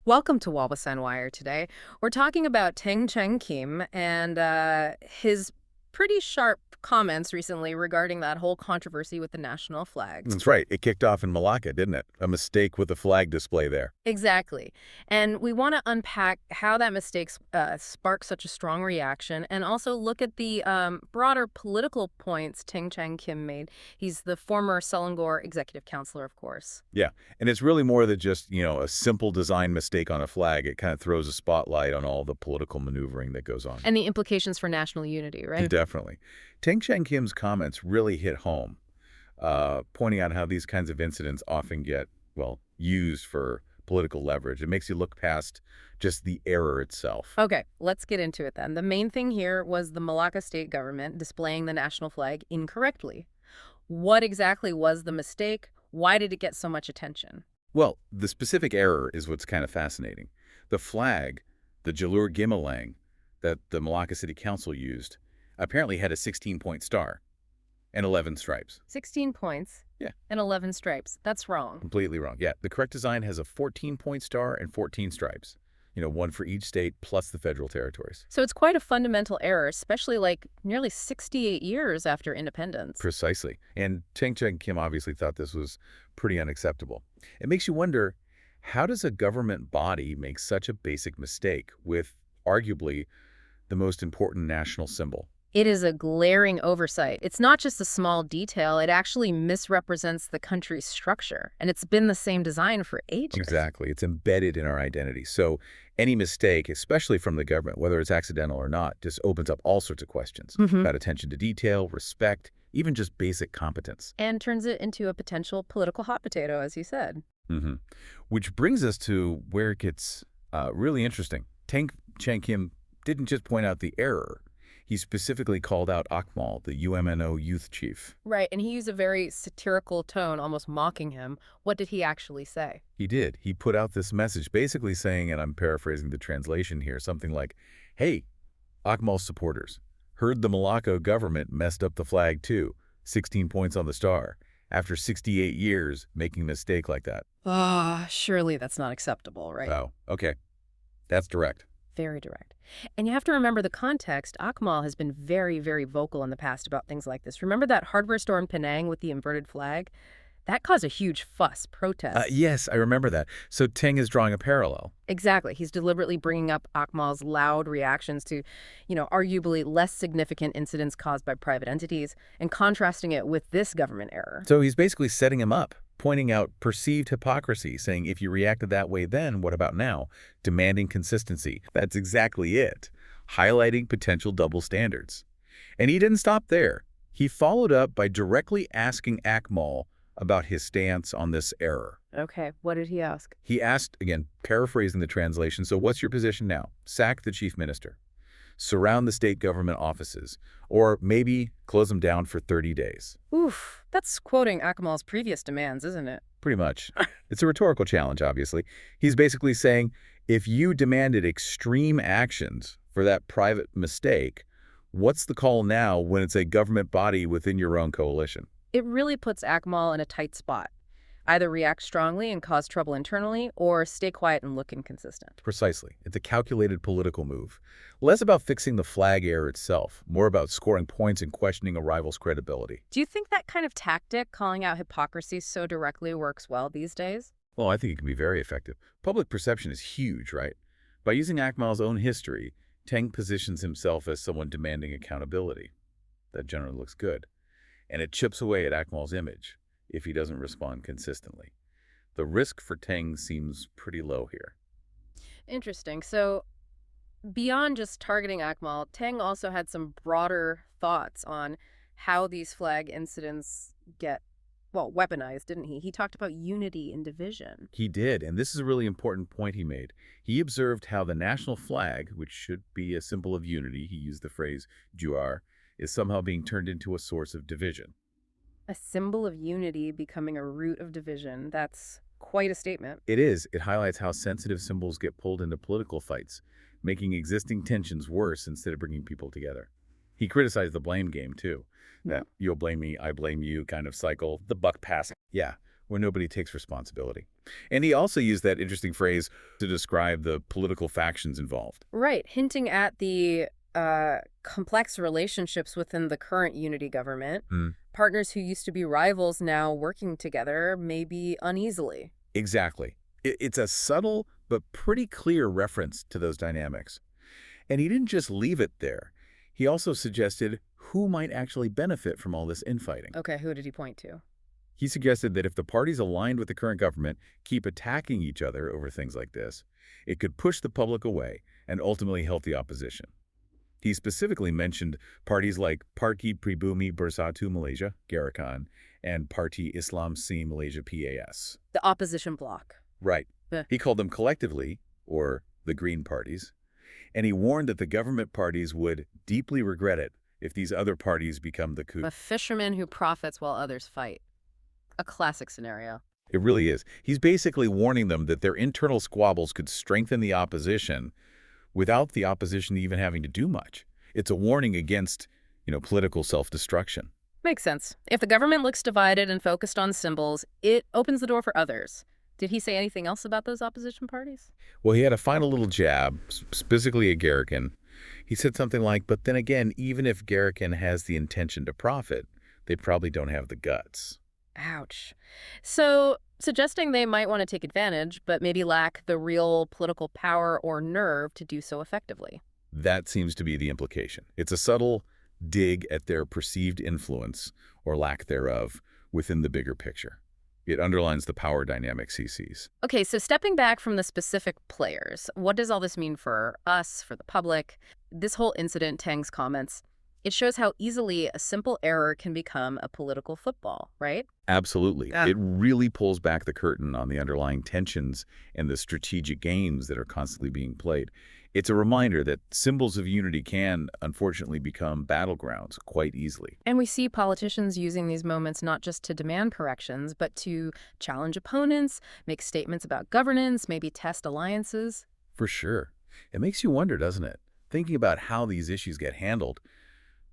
Welcome to Wawasan Wire today. We're talking about Teng Khim and his pretty sharp comments recently regarding that whole controversy with the national flag. That's right. It kicked off in Melaka, didn't it? A mistake with the flag display there. Exactly. And we want to unpack how that mistake sparked such a strong reaction and also look at the broader political points Teng Khim made. He's the former Selangor executive counselor, of course. Yeah. And it's really more than just, a simple design mistake on a flag. It kind of throws a spotlight on all the political maneuvering that goes on. And the implications for national unity, right? Definitely. Teng Kim's comments really hit home, pointing out how these kinds of incidents often get, used for political leverage. It makes you look past just the error itself. Okay, let's get into it then. The main thing here was the Malacca state government displaying the national flag incorrectly. What exactly was the mistake? Why did it get so much attention? Well, the specific error is what's kind of fascinating. The flag, the Jalur Gimalang that the Melaka City Council used, apparently had a 16-point star and 11 stripes. 16 points. Yeah. And 11 stripes. That's wrong. Completely wrong. Yeah, the correct design has a 14-point star and 14 stripes. One for each state plus the federal territories. So it's quite a fundamental error, especially like nearly 68 years after independence. Precisely. And Teng Kim obviously thought this was pretty unacceptable. It makes you wonder, how does a government body make such a basic mistake with arguably the most important national symbol? It is a glaring oversight. It's not just a small detail. It actually misrepresents the country's structure. And it's been the same design for ages. Exactly. It's embedded in our identity. So any mistake, especially from the government, whether it's accidental or not, just opens up all sorts of questions about attention to detail, respect, even just basic competence. And turns it into a potential political hot potato, as you said. Which brings us to where it gets really interesting. Teng Kim didn't just point out the error. He specifically called out Akmal, the UMNO youth chief. Right, and he used a very satirical tone, almost mocking him. What did he actually say? He did. He put out this message basically saying, and I'm paraphrasing the translation here, something like, hey, Akmal supporters, heard the Melaka government messed up the flag too, 16 points on the star, after 68 years making a mistake like that. Surely that's not acceptable, right? Oh, okay. That's direct. Very direct. And you have to remember the context. Akmal has been very, very vocal in the past about things like this. Remember that hardware store in Penang with the inverted flag? That caused a huge fuss, protest. Yes, I remember that. So Teng is drawing a parallel. Exactly. He's deliberately bringing up Akmal's loud reactions to, arguably less significant incidents caused by private entities and contrasting it with this government error. So he's basically setting him up, pointing out perceived hypocrisy, saying if you reacted that way then, what about now? Demanding consistency. That's exactly it. Highlighting potential double standards. And he didn't stop there. He followed up by directly asking Akmal about his stance on this error. Okay, what did he ask? He asked, again, paraphrasing the translation, so what's your position now? Sack the chief minister. Surround the state government offices, or maybe close them down for 30 days. Oof, that's quoting Akmal's previous demands, isn't it? Pretty much. It's a rhetorical challenge, obviously. He's basically saying, if you demanded extreme actions for that private mistake, what's the call now when it's a government body within your own coalition? It really puts Akmal in a tight spot. Either react strongly and cause trouble internally, or stay quiet and look inconsistent. Precisely. It's a calculated political move. Less about fixing the flag error itself, more about scoring points and questioning a rival's credibility. Do you think that kind of tactic, calling out hypocrisy so directly, works well these days? Well, I think it can be very effective. Public perception is huge, right? By using Akmal's own history, Teng positions himself as someone demanding accountability. That generally looks good. And it chips away at Akmal's image if he doesn't respond consistently. The risk for Teng seems pretty low here. Interesting. So beyond just targeting Akmal, Teng also had some broader thoughts on how these flag incidents get, weaponized, didn't he? He talked about unity and division. He did, and this is a really important point he made. He observed how the national flag, which should be a symbol of unity, he used the phrase juar, is somehow being turned into a source of division. A symbol of unity becoming a root of division. That's quite a statement. It is. It highlights how sensitive symbols get pulled into political fights, making existing tensions worse instead of bringing people together. He criticized the blame game, too. That you'll blame me, I blame you kind of cycle, the buck pass. Yeah, where nobody takes responsibility. And he also used that interesting phrase to describe the political factions involved. Right, hinting at the complex relationships within the current unity government. Hmm. Partners who used to be rivals now working together, maybe uneasily. Exactly. It's a subtle but pretty clear reference to those dynamics. And he didn't just leave it there. He also suggested who might actually benefit from all this infighting. Okay, who did he point to? He suggested that if the parties aligned with the current government keep attacking each other over things like this, it could push the public away and ultimately help the opposition. He specifically mentioned parties like Parti Pribumi Bersatu Malaysia, Gerakan, and Parti Islam Si Malaysia PAS. The opposition bloc. Right. Yeah. He called them collectively, or the Green parties, and he warned that the government parties would deeply regret it if these other parties become the coup. A fisherman who profits while others fight. A classic scenario. It really is. He's basically warning them that their internal squabbles could strengthen the opposition without the opposition even having to do much. It's a warning against, political self-destruction. Makes sense. If the government looks divided and focused on symbols, it opens the door for others. Did he say anything else about those opposition parties? Well, he had a final little jab, specifically at Gerakan. He said something like, but then again, even if Gerakan has the intention to profit, they probably don't have the guts. Ouch. So, suggesting they might want to take advantage, but maybe lack the real political power or nerve to do so effectively. That seems to be the implication. It's a subtle dig at their perceived influence, or lack thereof, within the bigger picture. It underlines the power dynamics he sees. Okay, so stepping back from the specific players, what does all this mean for us, for the public? This whole incident, Teng's comments, it shows how easily a simple error can become a political football, right? Absolutely. Yeah. It really pulls back the curtain on the underlying tensions and the strategic games that are constantly being played. It's a reminder that symbols of unity can, unfortunately, become battlegrounds quite easily. And we see politicians using these moments not just to demand corrections, but to challenge opponents, make statements about governance, maybe test alliances. For sure. It makes you wonder, doesn't it? Thinking about how these issues get handled,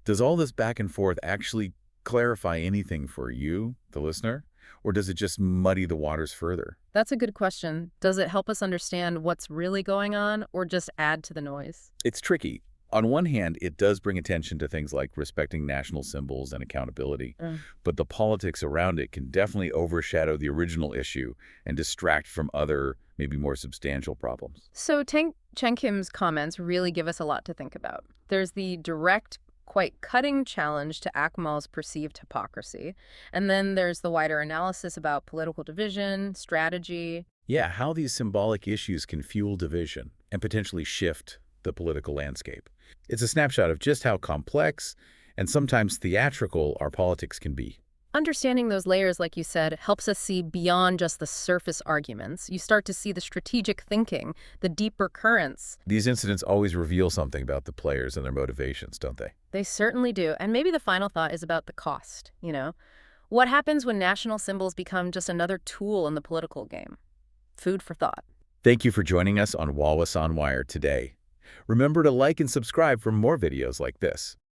does all this back and forth actually clarify anything for you, the listener? Or does it just muddy the waters further? That's a good question. Does it help us understand what's really going on or just add to the noise? It's tricky. On one hand, it does bring attention to things like respecting national symbols and accountability, but the politics around it can definitely overshadow the original issue and distract from other, maybe more substantial problems. So Chang Khim's comments really give us a lot to think about. There's the direct, quite cutting challenge to Akmal's perceived hypocrisy. And then there's the wider analysis about political division, strategy. Yeah, how these symbolic issues can fuel division and potentially shift the political landscape. It's a snapshot of just how complex and sometimes theatrical our politics can be. Understanding those layers, like you said, helps us see beyond just the surface arguments. You start to see the strategic thinking, the deeper currents. These incidents always reveal something about the players and their motivations, don't they? They certainly do. And maybe the final thought is about the cost, What happens when national symbols become just another tool in the political game? Food for thought. Thank you for joining us on Walwas on Wire today. Remember to like and subscribe for more videos like this.